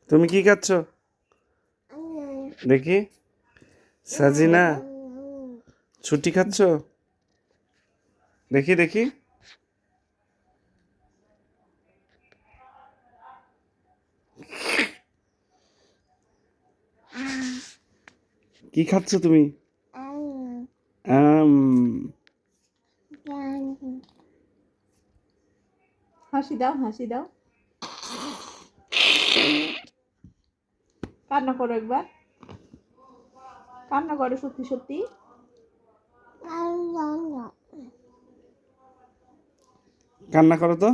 তুমি কি খাচ্ছ দেখি? সাজিনা ছুটি খাচ্ছ? দেখি দেখি। কি খাচ্ছ তুমি? আম হাসি দাও, হাসি দাও। কান্না করো একবার, কান্না করো সত্যি সত্যি। কান্না করো তো।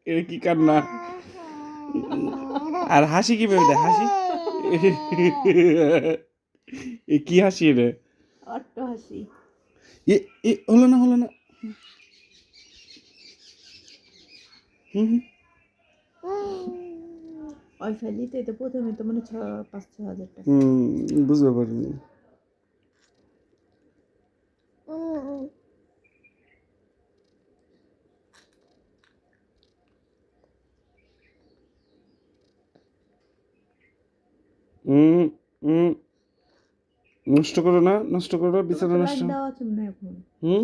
এ কি কান্না? আর হাসি কিভাবে দেয়? হাসি এ কি হাসি রে? অট্ট হাসি। এ এ হলো না, হলো না। হুম হুম। ওয়াইফাই নিতে তো প্রথমে তো মানে 5-6 হাজার টাকা। বুঝতে পারিনি। হুম হুম। নষ্ট করো না, নষ্ট করো, বিছানা তোমার তো নষ্ট। লাইট দেওয়া আছে মনে হয় এখন। হুম।